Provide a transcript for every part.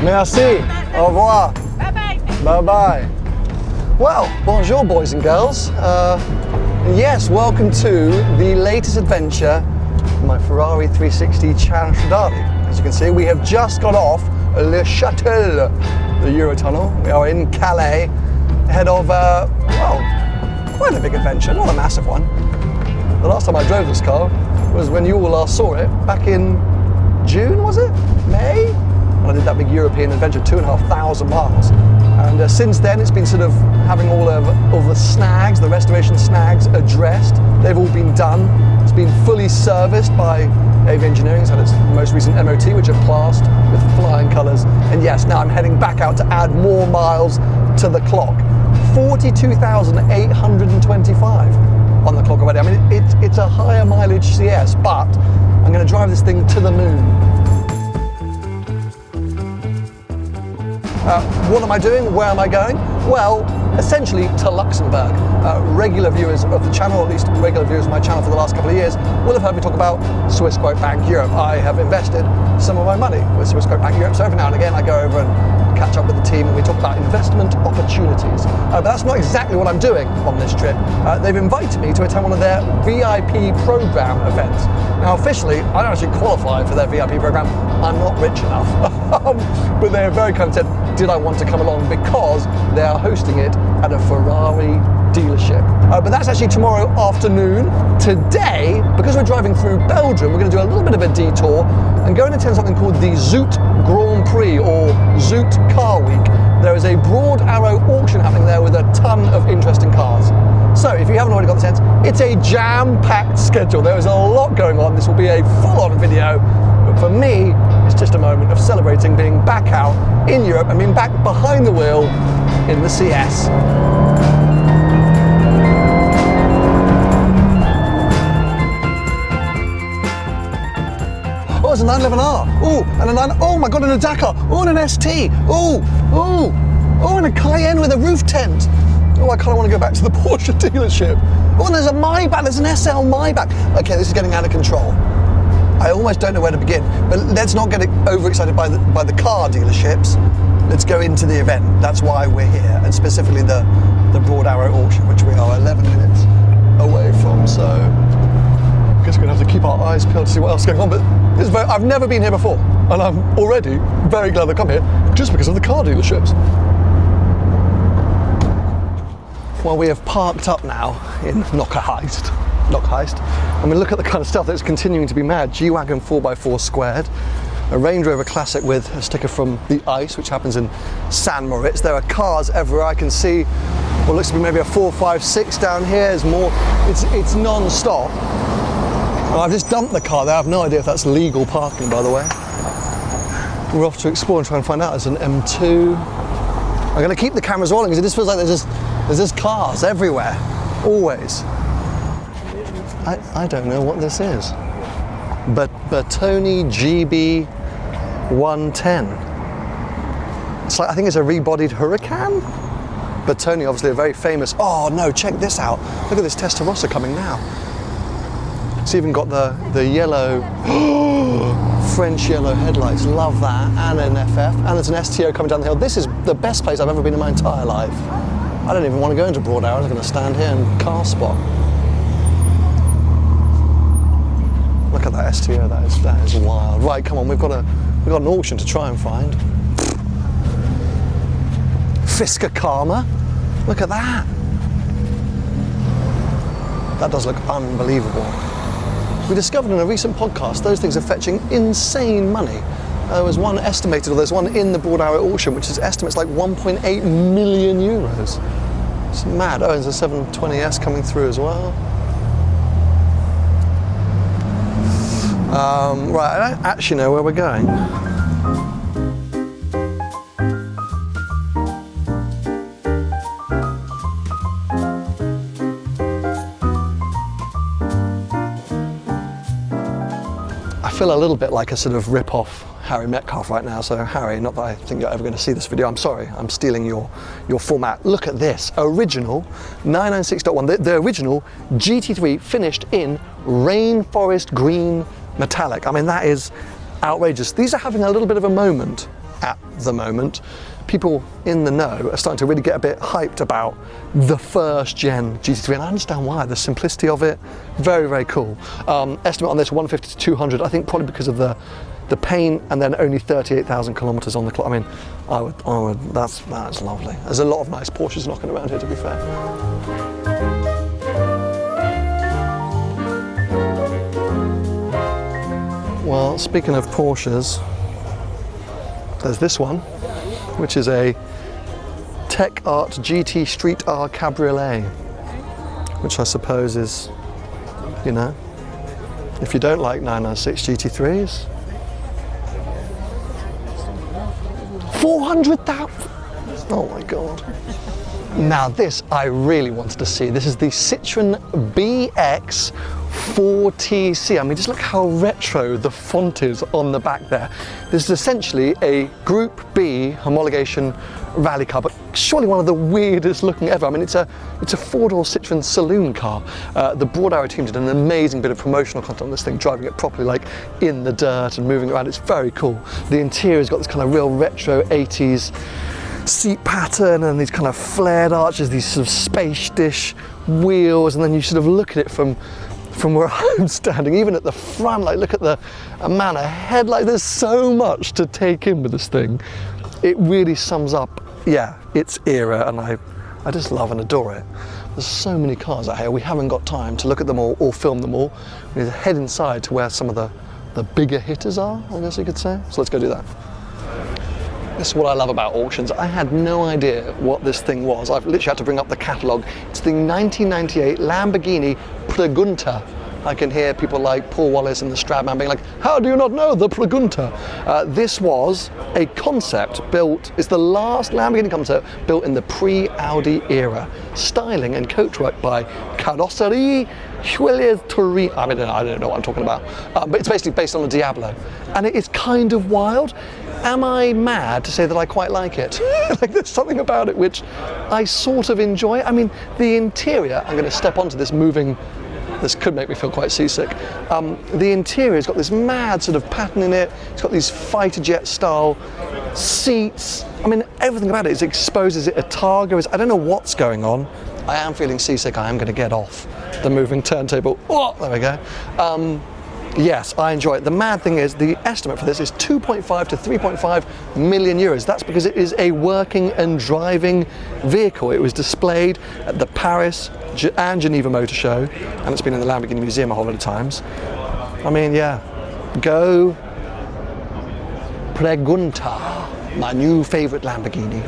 Merci. Au revoir. Bye-bye. Bye-bye. Well, bonjour boys and girls. Yes, welcome to the latest adventure of my Ferrari 360 Challenge Stradale. As you can see, we have just got off Le Châtel, the Eurotunnel. We are in Calais, ahead of, well, quite a big adventure, not a massive one. The last time I drove this car was when you all last saw it, back in June, was it? May? I did that big European adventure, 2,500 miles. And since then, it's been sort of having all of the snags, the restoration snags addressed. They've all been done. It's been fully serviced by AV Engineering. It's had its most recent MOT, which it passed with flying colours. And yes, now I'm heading back out to add more miles to the clock. 42,825 on the clock already. I mean, it's a higher mileage CS, but I'm going to drive this thing to the moon. What am I doing? Where am I going? Well, essentially to Luxembourg. Regular viewers of the channel, at least regular viewers of my channel for the last couple of years, will have heard me talk about Swissquote Bank Europe. I have invested some of my money with Swissquote Bank Europe, so every now and again I go over and catch up with the team and we talk about investment opportunities. But that's not exactly what I'm doing on this trip. They've invited me to attend one of their VIP program events. Now officially, I don't actually qualify for their VIP program. I'm not rich enough. But they are very kind of said, did I want to come along because they are hosting it at a Ferrari dealership. But that's actually tomorrow afternoon. Today, because we're driving through Belgium, we're going to do a little bit of a detour and go and attend something called the Zoute Grand Prix or Zoute Car Week. There is a broad arrow auction happening there with a ton of interesting cars. So if you haven't already got the sense, it's a jam-packed schedule. There is a lot going on. This will be a full-on video. But for me, it's just a moment of celebrating being back out in Europe and being back behind the wheel in the CS. Oh, it's a 911R. Oh, and a 9. Oh my God, and a Dakar. Oh, and an ST. Oh, and a Cayenne with a roof tent. Oh, I kind of want to go back to the Porsche dealership. Oh, and there's a Maybach. There's an SL Maybach. Okay, this is getting out of control. I almost don't know where to begin. But let's not get overexcited by the car dealerships. Let's go into the event. That's why we're here, and specifically the Broad Arrow auction, which we are 11 minutes away from. So I guess we're going to have to keep our eyes peeled to see what else is going on. But I've never been here before, and I'm already very glad to come here just because of the car dealerships. Well, we have parked up now in Knockheist, and we look at the kind of stuff that's continuing to be mad. G-Wagon 4x4 squared, a Range Rover Classic with a sticker from the ICE, which happens in San Moritz. There are cars everywhere. I can see what looks to be maybe a 456 down here. There's more. It's non-stop. And I've just dumped the car there. I have no idea if that's legal parking, by the way. We're off to explore and try and find out. There's an M2. I'm going to keep the cameras rolling because it just feels like there's just cars everywhere, always. I don't know what this is. But Bertoni GB 110. It's like, I think it's a rebodied Huracan. Bertoni, obviously a very famous. Oh no, check this out. Look at this Testarossa coming now. It's even got the yellow, French yellow headlights. Love that. And an FF. And there's an STO coming down the hill. This is the best place I've ever been in my entire life. I don't even want to go into Broad Arrow. I'm going to stand here and car spot. Look at that STO. That is wild. Right, come on. We've got an auction to try and find. Fisker Karma. Look at that. That does look unbelievable. We discovered in a recent podcast those things are fetching insane money. There was one estimated, or there's one in the Broad Arrow auction, which is estimates like 1.8 million euros. It's mad. Oh, there's a 720S coming through as well. Right, I don't actually know where we're going. I feel a little bit like a sort of rip-off Harry Metcalf right now. So Harry, not that I think you're ever going to see this video, I'm sorry, I'm stealing your format. Look at this, original 996.1, the original GT3 finished in rainforest green metallic. I mean, that is outrageous. These are having a little bit of a moment at the moment. People in the know are starting to really get a bit hyped about the first gen GT3, and I understand why. The simplicity of it, very, very cool. Estimate on this 150 to 200, I think probably because of the paint, and then only 38,000 kilometers on the clock. I mean, I would, that's lovely. There's a lot of nice Porsches knocking around here, to be fair. Well, speaking of Porsches, there's this one, which is a Tech Art GT Street R Cabriolet, which I suppose is, you know, if you don't like 996 GT3s, 400,000. Oh my God. Now this I really wanted to see. This is the Citroën BX 4TC. I mean, just look how retro the font is on the back there. This is essentially a Group B homologation rally car, but surely one of the weirdest looking ever. I mean, it's a four-door Citroën saloon car. The Broad Arrow team did an amazing bit of promotional content on this thing, driving it properly, like in the dirt and moving around. It's very cool. The interior's got this kind of real retro 80s seat pattern and these kind of flared arches, these sort of space dish wheels, and then you sort of look at it from where I'm standing, even at the front, like look at the amount of headlights. There's so much to take in with this thing. It really sums up, yeah, its era, and I just love and adore it. There's so many cars out here, we haven't got time to look at them all or film them all. We need to head inside to where some of the bigger hitters are, I guess you could say. So let's go do that. This is what I love about auctions. I had no idea what this thing was. I've literally had to bring up the catalogue. It's the 1998 Lamborghini Pregunta. I can hear people like Paul Wallace and the Stradman being like, how do you not know the Pregunta? This was a concept built, it's the last Lamborghini concept built in the pre-Audi era. Styling and coachwork by Carrosserie Juliet-Turin. I mean, I don't know what I'm talking about. But it's basically based on a Diablo. And it is kind of wild. Am I mad to say that I quite like it? Like, there's something about it which I sort of enjoy. I mean, the interior, I'm going to step onto this moving, this could make me feel quite seasick. The interior's got this mad sort of pattern in it. It's got these fighter jet style seats. I mean, everything about it exposes it a Targa. I don't know what's going on. I am feeling seasick. I am going to get off the moving turntable. Oh, there we go. Yes, I enjoy it. The mad thing is, the estimate for this is 2.5 to 3.5 million euros. That's because it is a working and driving vehicle. It was displayed at the Paris and Geneva Motor Show, and it's been in the Lamborghini Museum a whole lot of times. I mean, yeah, go Pregunta, my new favourite Lamborghini.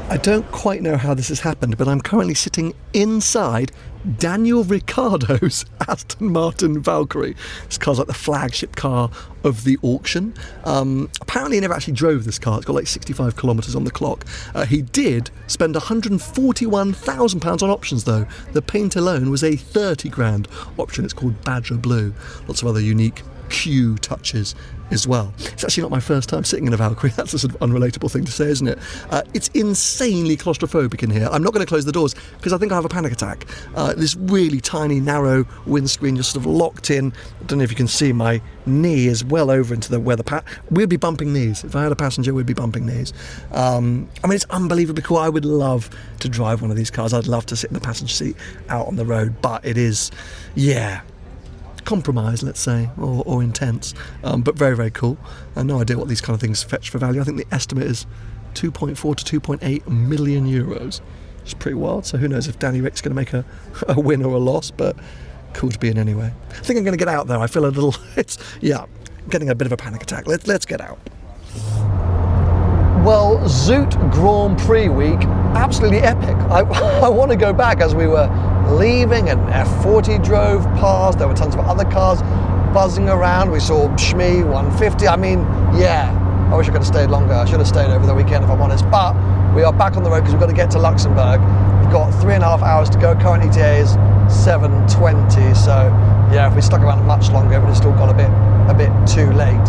I don't quite know how this has happened, but I'm currently sitting inside Daniel Ricciardo's Aston Martin Valkyrie. This car's like the flagship car of the auction. Apparently he never actually drove this car. It's got like 65 kilometres on the clock. He did spend £141,000 on options though. The paint alone was a 30 grand option. It's called Badger Blue. Lots of other unique Q touches as well. It's actually not my first time sitting in a Valkyrie. That's a sort of unrelatable thing to say, isn't it? It's insanely claustrophobic in here. I'm not going to close the doors because I think I have a panic attack. This really tiny, narrow windscreen, just sort of locked in. I don't know if you can see, my knee is well over into the weather. We'd be bumping knees. If I had a passenger, we'd be bumping knees. I mean, it's unbelievably cool. I would love to drive one of these cars. I'd love to sit in the passenger seat out on the road, but it is, yeah, compromise, let's say, or intense, but very, very cool. I have no idea what these kind of things fetch for value. I think the estimate is 2.4 to 2.8 million euros. It's pretty wild, so who knows if Danny Rick's going to make a win or a loss, but cool to be in anyway. I think I'm going to get out though. I feel a little, getting a bit of a panic attack. Let's get out. Well, Zoute Grand Prix week, absolutely epic. I want to go back as we were leaving, and F40 drove past. There were tons of other cars buzzing around. We saw Schmee 150. I mean, yeah, I wish I could have stayed longer. I should have stayed over the weekend if I'm honest. But we are back on the road because we've got to get to Luxembourg. We've got 3.5 hours to go. Current ETA is 7:20. So yeah, if we stuck around much longer, it would have still got a bit too late.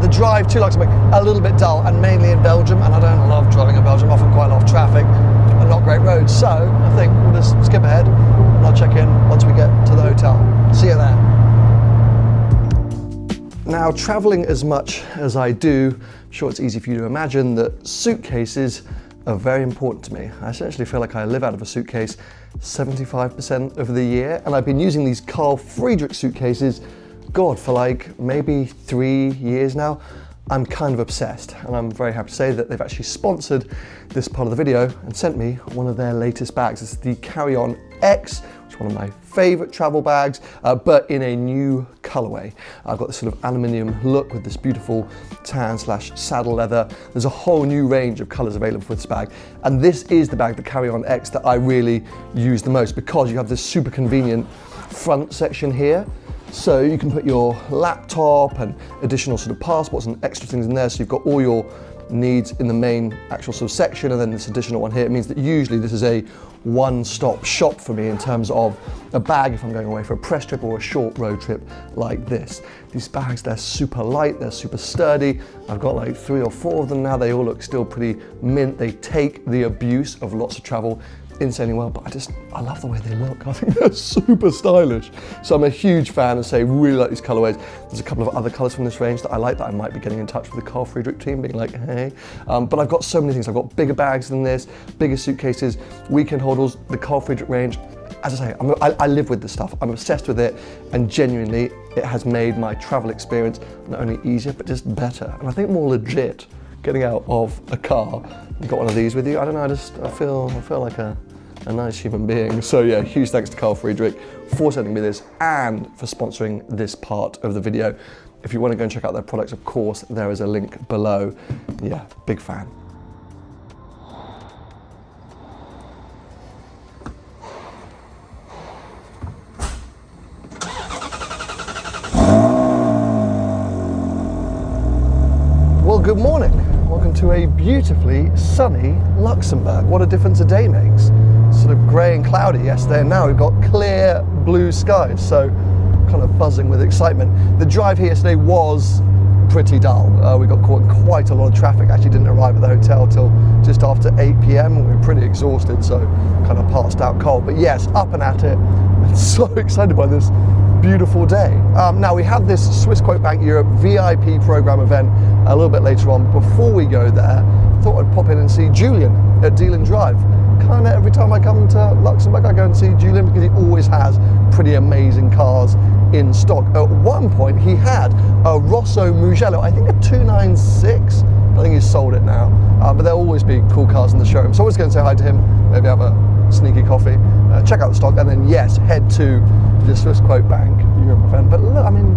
The drive to Luxembourg, a little bit dull, and mainly in Belgium, and I don't love driving in Belgium, often quite a lot of traffic and not great roads, so I think we'll just skip ahead and I'll check in once we get to the hotel. See you there. Now, traveling as much as I do, I'm sure it's easy for you to imagine that suitcases are very important to me. I essentially feel like I live out of a suitcase 75% of the year, and I've been using these Carl Friedrik suitcases, God, for like maybe 3 years now. I'm kind of obsessed, and I'm very happy to say that they've actually sponsored this part of the video and sent me one of their latest bags. It's the Carry-On X, which is one of my favorite travel bags, but in a new colorway. I've got this sort of aluminium look with this beautiful tan/saddle leather. There's a whole new range of colors available for this bag, and this is the bag, the Carry-On X, that I really use the most, because you have this super convenient front section here. So you can put your laptop and additional sort of passports and extra things in there, so you've got all your needs in the main actual sort of section, and then this additional one here. It means that usually this is a one-stop shop for me in terms of a bag if I'm going away for a press trip or a short road trip like this. These bags, they're super light, they're super sturdy. I've got like 3 or 4 of them now. They all look still pretty mint. They take the abuse of lots of travel insanely well, but I love the way they look. I think they're super stylish. So I'm a huge fan and say really like these colorways. There's a couple of other colors from this range that I like, that I might be getting in touch with the Carl Friedrik team, being like, hey. But I've got so many things. I've got bigger bags than this, bigger suitcases, weekend holders, the Carl Friedrik range. As I say, I live with this stuff. I'm obsessed with it, and genuinely it has made my travel experience not only easier, but just better. And I think more legit getting out of a car. You've got one of these with you. I don't know, I feel like a nice human being. So yeah, huge thanks to Carl Friedrik for sending me this and for sponsoring this part of the video. If you want to go and check out their products, of course, there is a link below. Yeah, big fan. Well, good morning. Welcome to a beautifully sunny Luxembourg. What a difference a day makes. Sort of grey and cloudy yesterday, and now we've got clear blue skies, so kind of buzzing with excitement. The drive here yesterday was pretty dull. We got caught in quite a lot of traffic. Actually didn't arrive at the hotel till just after 8 p.m. We were pretty exhausted, so kind of passed out cold. But yes, up and at it, and so excited by this beautiful day. Now we have this Swissquote Bank Europe VIP program event a little bit later on. Before we go there, I thought I'd pop in and see Julian at Deal and Drive. Kind of every time I come to Luxembourg, I go and see Julian because he always has pretty amazing cars in stock. At one point, he had a Rosso Mugello, I think a 296. I think he's sold it now, but there'll always be cool cars in the showroom. So I was going to say hi to him, maybe have a sneaky coffee, check out the stock, and then yes, head to the Swissquote Bank Europe event. But look, I mean,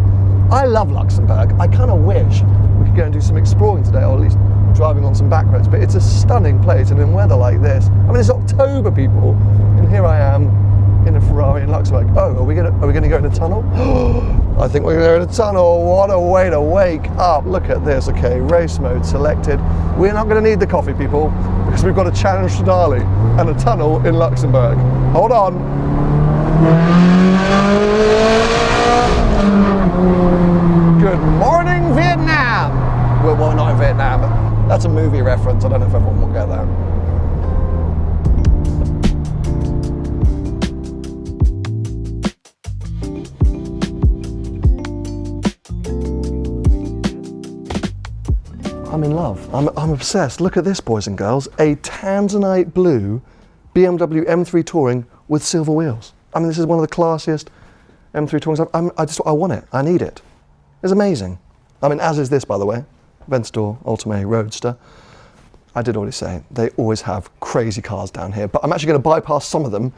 I love Luxembourg. I kind of wish we could go and do some exploring today, or at least driving on some back roads, but it's a stunning place, and in weather like this, I mean, it's October, people, and here I am in a Ferrari in Luxembourg. Oh, are we gonna go in a tunnel? I think we're gonna go in a tunnel. What a way to wake up. Look at this. Okay, race mode selected. We're not gonna need the coffee, people, because we've got a challenge Stradale and a tunnel in Luxembourg. Hold on. Good morning, Vietnam. Well, we're not in Vietnam, but that's a movie reference. I don't know if everyone will get that. I'm in love. I'm obsessed. Look at this, boys and girls. A tanzanite blue BMW M3 Touring with silver wheels. I mean, this is one of the classiest M3 Tourings. I want it. I need it. It's amazing. I mean, as is this, by the way. Aventador Ultimate Roadster. I did already say, they always have crazy cars down here, but I'm actually going to bypass some of them,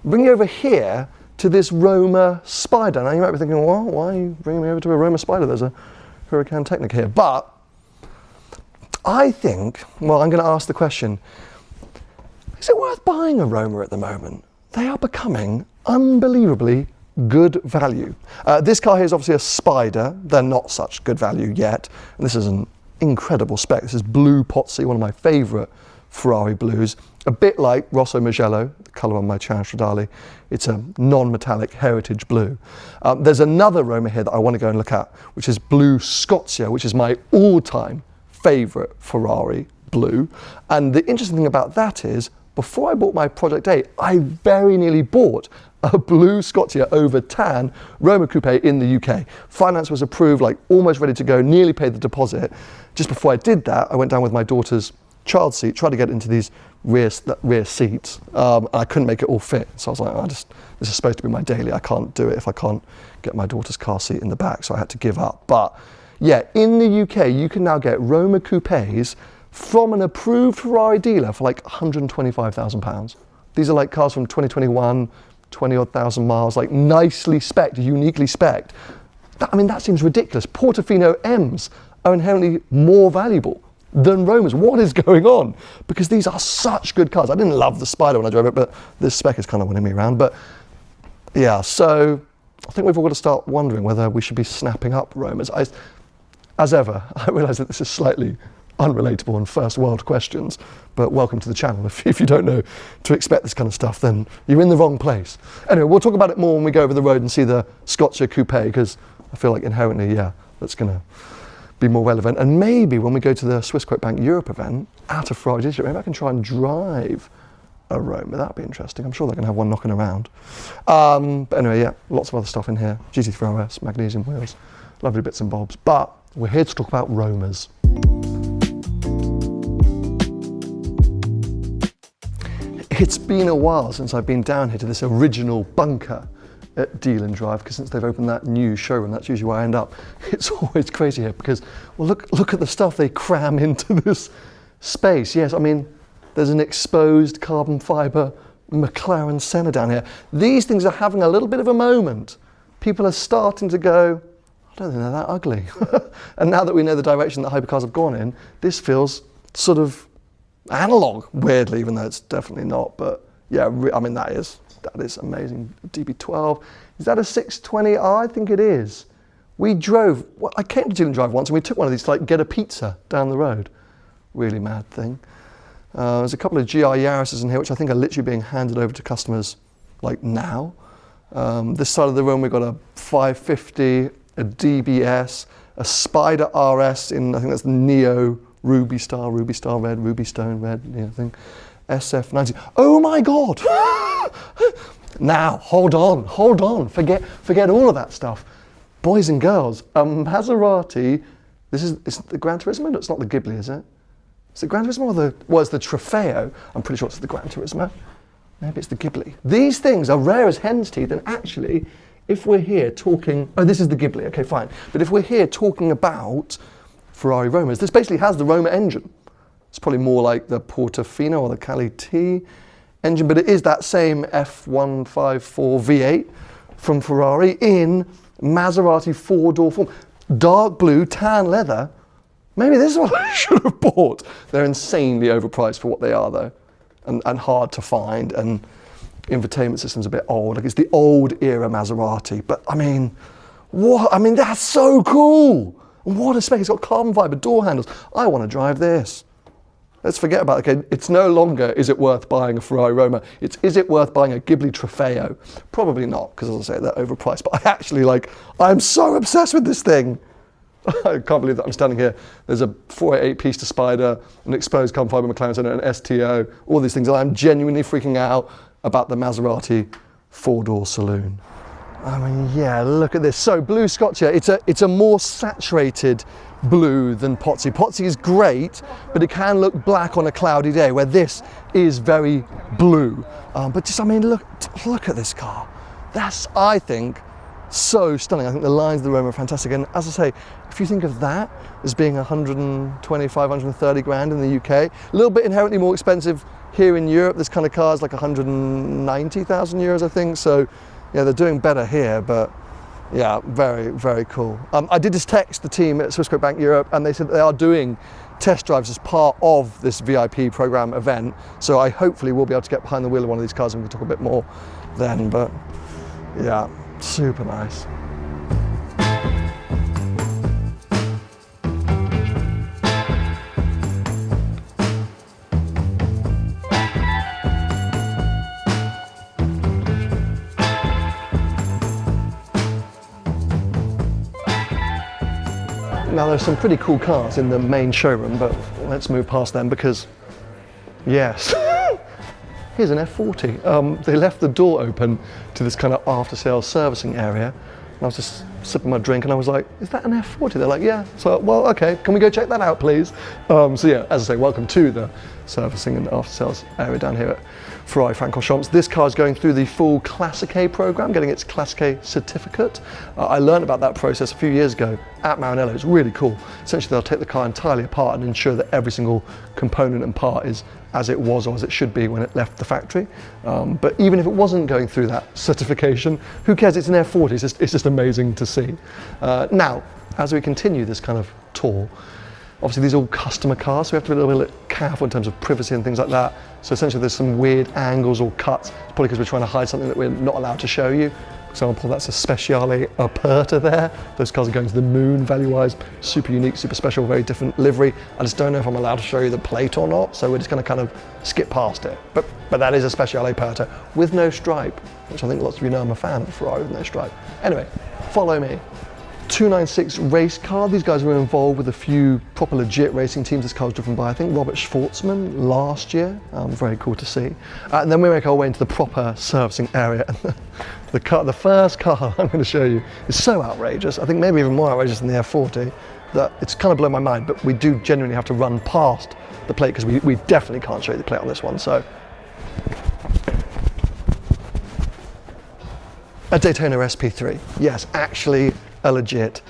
bring you over here to this Roma Spider. Now you might be thinking, well, why are you bringing me over to a Roma Spider? There's a Huracan Technica here. But I think, well, I'm going to ask the question, is it worth buying a Roma at the moment? They are becoming unbelievably good value. This car here is obviously a Spider. They're not such good value yet. And this is an incredible spec. This is blue Pozzi, one of my favorite Ferrari blues. A bit like Rosso Mugello, the color on my Challenge Stradale. It's a non-metallic heritage blue. There's another Roma here that I want to go and look at, which is blue Scozia, which is my all-time favorite Ferrari blue. And the interesting thing about that is, before I bought my Project 8, I very nearly bought a blue Scottia over tan Roma Coupe in the UK. Finance was approved, like almost ready to go, nearly paid the deposit. Just before I did that, I went down with my daughter's child seat, tried to get into these rear seats, and I couldn't make it all fit. So I was like, this is supposed to be my daily. I can't do it if I can't get my daughter's car seat in the back, so I had to give up. But yeah, in the UK, you can now get Roma Coupes from an approved Ferrari dealer for like £125,000. These are like cars from 2021, 20 odd thousand miles, like nicely spec'd, uniquely spec'd. That seems ridiculous. Portofino M's are inherently more valuable than Romas. What is going on? Because these are such good cars. I didn't love the Spider when I drove it, but this spec is kind of winning me around. But yeah, so I think we've all got to start wondering whether we should be snapping up Romas. As ever, I realise that this is slightly unrelatable and first world questions, but welcome to the channel. If you don't know to expect this kind of stuff, then you're in the wrong place. Anyway, we'll talk about it more when we go over the road and see the Scottia Coupe, because I feel like inherently, yeah, that's going to be more relevant. And maybe when we go to the Swissquote Bank Europe event at a Ferrari dealership, maybe I can try and drive a Roma. That'd be interesting. I'm sure they're going to have one knocking around. But anyway, yeah, lots of other stuff in here. GT3 RS, magnesium wheels, lovely bits and bobs. But we're here to talk about Romas. It's been a while since I've been down here to this original bunker at Deal and Drive, because since they've opened that new showroom, that's usually where I end up. It's always crazy here because, well, look at the stuff they cram into this space. Yes, I mean, there's an exposed carbon fibre McLaren Senna down here. These things are having a little bit of a moment. People are starting to go, I don't think they're that ugly. And now that we know the direction that hypercars have gone in, this feels sort of analog, weirdly, even though it's definitely not. But yeah, I mean, that is amazing. DB12, is that a 620R? I think it is. We drove, well, I came to Deal and Drive once and we took one of these to like get a pizza down the road. Really mad thing. There's a couple of GR Yaris's in here, which I think are literally being handed over to customers like now. This side of the room, we've got a 550, a DBS, a Spider RS in, I think that's the Neo Ruby Star Red, Ruby Stone Red, thing. SF90. Oh my God! Now, hold on. Forget all of that stuff. Boys and girls, a Maserati. This is the Gran Turismo? No, it's not the Ghibli, is it? Is it Gran Turismo or it's the Trofeo? I'm pretty sure it's the Gran Turismo. Maybe it's the Ghibli. These things are rare as hen's teeth, and actually, if we're here talking, oh, this is the Ghibli, okay, fine. But if we're here talking about Ferrari Romas, this basically has the Roma engine. It's probably more like the Portofino or the Cali T engine, but it is that same F154 V8 from Ferrari in Maserati four-door form. Dark blue, tan leather. Maybe this is what I should have bought. They're insanely overpriced for what they are, though, and hard to find, and infotainment system's a bit old. Like, it's the old era Maserati, but I mean, what? I mean, that's so cool. What a spec. It's got carbon fibre door handles. I want to drive this. Let's forget about it. Okay, it's no longer, is it worth buying a Ferrari Roma? It's, is it worth buying a Ghibli Trofeo? Probably not, because as I say, they're overpriced. But I actually, I'm so obsessed with this thing. I can't believe that I'm standing here. There's a 488 Pista Spider, an exposed carbon fibre McLaren Senna, an STO, all these things. And I'm genuinely freaking out about the Maserati four-door saloon. I mean, yeah, look at this. So blue Scottia, it's a more saturated blue than Pozzi. Pozzi is great, but it can look black on a cloudy day, where this is very blue. But just, I mean, look at this car. That's, I think, so stunning. I think the lines of the Roma are fantastic. And as I say, if you think of that as being 125, 130 grand in the UK, a little bit inherently more expensive here in Europe. This kind of car is like 190,000 euros, I think. So yeah, they're doing better here, but yeah, very, very cool. I did just text the team at Swissquote Bank Europe, and they said they are doing test drives as part of this VIP program event. So I hopefully will be able to get behind the wheel of one of these cars, and we'll talk a bit more then. But yeah, super nice. Now there's some pretty cool cars in the main showroom, but let's move past them because, yes, here's an F40. They left the door open to this kind of after-sales servicing area. And I was just sipping my drink and I was like, is that an F40? They're like, yeah. So, well, okay, can we go check that out, please? So yeah, as I say, welcome to the servicing and after-sales area down here at Ferrari Francorchamps. This car is going through the full Classic A program, getting its Classic A certificate. I learned about that process a few years ago at Maranello. It's really cool. Essentially, they'll take the car entirely apart and ensure that every single component and part is as it was or as it should be when it left the factory. But even if it wasn't going through that certification, who cares? It's an F40. It's just amazing to see. Now, as we continue this kind of tour, obviously these are all customer cars, so we have to be a little bit careful in terms of privacy and things like that. So essentially there's some weird angles or cuts. It's probably because we're trying to hide something that we're not allowed to show you. For example, that's a Speciale Aperta there. Those cars are going to the moon value-wise. Super unique, super special, very different livery. I just don't know if I'm allowed to show you the plate or not, so we're just going to kind of skip past it. But that is a Speciale Aperta with no stripe, which I think lots of you know I'm a fan of Ferrari with no stripe. Anyway, follow me. 296 race car. These guys were involved with a few proper legit racing teams. This car was driven by, I think, Robert Schwartzman last year. Very cool to see. And then we make our way into the proper servicing area. The first car I'm going to show you is so outrageous. I think maybe even more outrageous than the F40 that it's kind of blown my mind. But we do genuinely have to run past the plate because we definitely can't show you the plate on this one. So, a Daytona SP3. Yes, actually a legit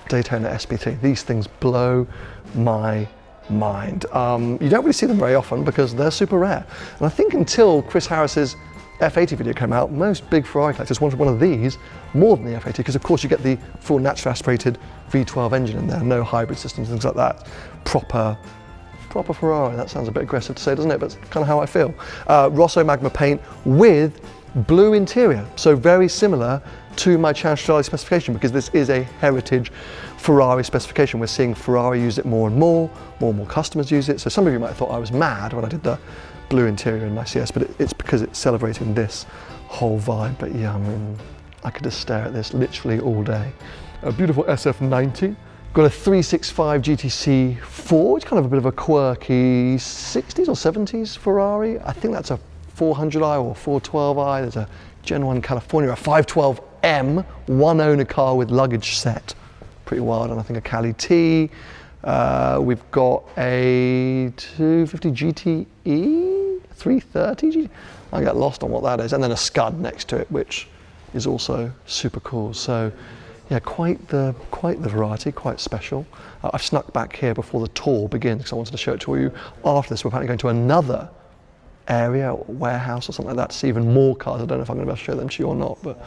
Daytona SP3. These things blow my mind. You don't really see them very often because they're super rare. And I think until Chris Harris's F80 video came out, most big Ferrari collectors wanted one of these more than the F80 because of course you get the full naturally aspirated V12 engine in there, no hybrid systems, things like that. Proper Ferrari. That sounds a bit aggressive to say, doesn't it? But it's kind of how I feel. Rosso Magma paint with blue interior, so very similar to my Stradale specification because this is a heritage Ferrari specification. We're seeing Ferrari use it more and more customers use it. So some of you might have thought I was mad when I did the blue interior in my CS, but it's because it's celebrating this whole vibe. But yeah, I mean, I could just stare at this literally all day. A beautiful SF90. Got a 365 GTC4, it's kind of a bit of a quirky 60s or 70s Ferrari. I think that's a 400i or 412i. There's a Gen 1 California, a 512M, one owner car with luggage set. Pretty wild, and I think a Cali T. We've got a 250 GTE, 330 GTE. I get lost on what that is. And then a Scud next to it, which is also super cool. So yeah, quite the variety, quite special. I've snuck back here before the tour begins because I wanted to show it to you. After this, we're apparently going to another area or warehouse or something like that to see even more cars. I don't know if I'm going to be able to show them to you or not, but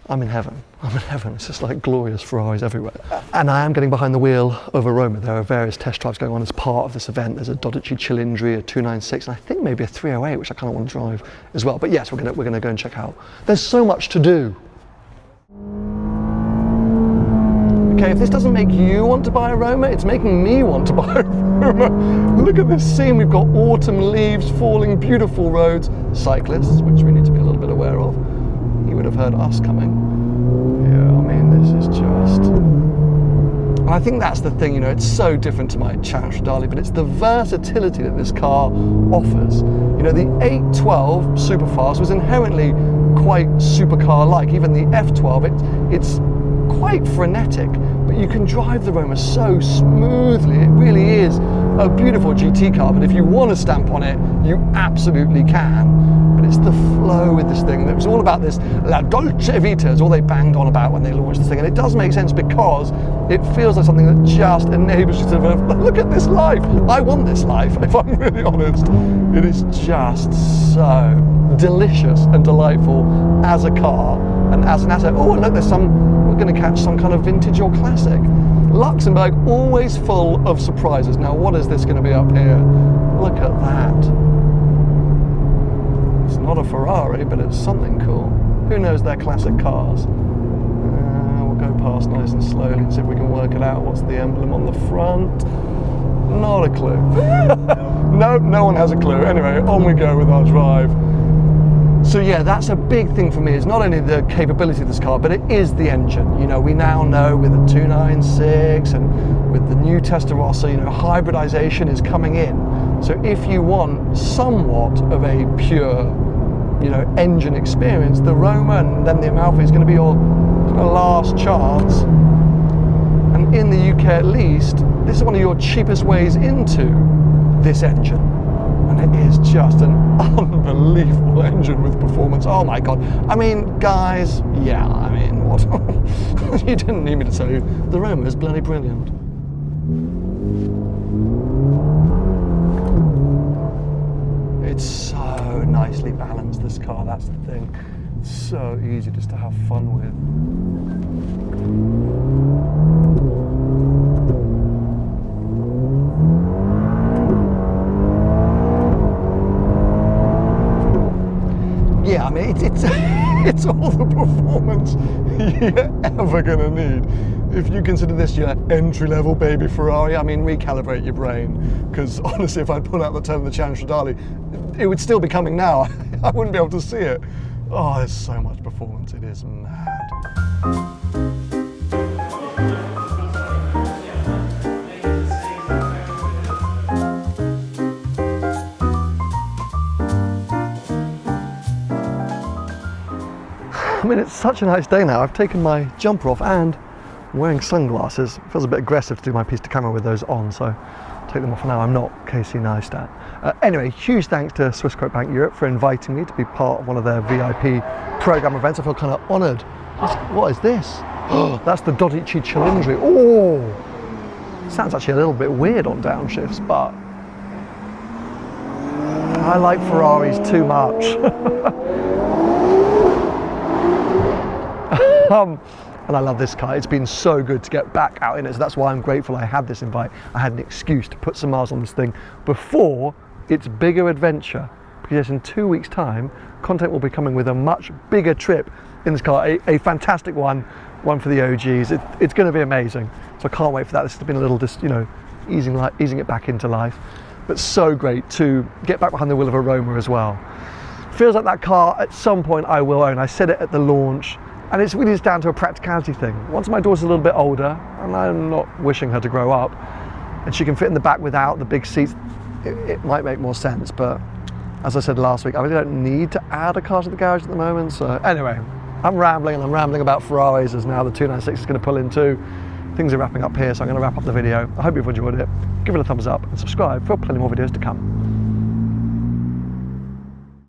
I'm in heaven. I'm in heaven. It's just like glorious Ferraris everywhere. And I am getting behind the wheel of a Roma. There are various test drives going on as part of this event. There's a Dodici Cilindri, a 296, and I think maybe a 308, which I kind of want to drive as well. But yes, we're going to go and check out. There's so much to do. Okay, if this doesn't make you want to buy a Roma, it's making me want to buy a Roma. Look at this scene. We've got autumn leaves falling, beautiful roads, cyclists, which we need to be a little bit aware of. You would have heard us coming. Yeah, I mean, this is just... And I think that's the thing, you know, it's so different to my Stradale, but it's the versatility that this car offers. You know, the 812 Superfast was inherently quite supercar-like. Even the F12, it's quite frenetic, but you can drive the Roma so smoothly. It really is a beautiful GT car, but if you want to stamp on it, you absolutely can. But it's the flow with this thing. It was all about this La Dolce Vita, is all they banged on about when they launched this thing, and it does make sense because it feels like something that just enables you to look at this life. I want this life, if I'm really honest. It is just so delicious and delightful as a car and as an asset. Oh, and look, we're going to catch some kind of vintage or classic. Luxembourg, always full of surprises. Now, what is this going to be up here? Look at that. It's not a Ferrari, but it's something cool. Who knows their classic cars? We'll go past nice and slowly and see if we can work it out. What's the emblem on the front? Not a clue. No one has a clue. Anyway, on we go with our drive. So yeah, that's a big thing for me. It's not only the capability of this car, but it is the engine. You know, we now know with the 296 and with the new Testarossa, you know, hybridization is coming in. So if you want somewhat of a pure, you know, engine experience, the Roma and then the Amalfi is going to be your last chance. And in the UK at least, this is one of your cheapest ways into this engine. And it is just an unbelievable engine with performance. Oh my God. I mean, guys, yeah, I mean, what? You didn't need me to tell you. The Roma is bloody brilliant. It's so nicely balanced, this car, that's the thing. It's so easy just to have fun with. Yeah, I mean, it's all the performance you're ever gonna need. If you consider this your entry-level baby Ferrari, I mean, recalibrate your brain. Because honestly, if I pull out the turn of the Challenge Stradale, it would still be coming now. I wouldn't be able to see it. Oh, there's so much performance, it is mad. I mean, it's such a nice day now. I've taken my jumper off and wearing sunglasses. It feels a bit aggressive to do my piece to camera with those on, so I'll take them off for now. I'm not Casey Neistat. Anyway, huge thanks to Swissquote Bank Europe for inviting me to be part of one of their VIP program events. I feel kind of honoured. What is this? Oh, that's the Dodici Cilindri. Oh, sounds actually a little bit weird on downshifts, but I like Ferraris too much. And I love this car. It's been so good to get back out in it, so that's why I'm grateful I had this invite. I had an excuse to put some miles on this thing before its bigger adventure, because in 2 weeks' time, content will be coming with a much bigger trip in this car, a fantastic one for the OGs. It's going to be amazing, so I can't wait for that. This has been a little, just, you know, easing it back into life, but so great to get back behind the wheel of a Roma as well. Feels like that car at some point I will own. I said it at the launch. And it's really just down to a practicality thing. Once my daughter's a little bit older, and I'm not wishing her to grow up, and she can fit in the back without the big seats, it might make more sense. But as I said last week, I really don't need to add a car to the garage at the moment. So anyway, I'm rambling about Ferraris as now the 296 is going to pull in too. Things are wrapping up here, so I'm going to wrap up the video. I hope you've enjoyed it. Give it a thumbs up and subscribe for plenty more videos to come.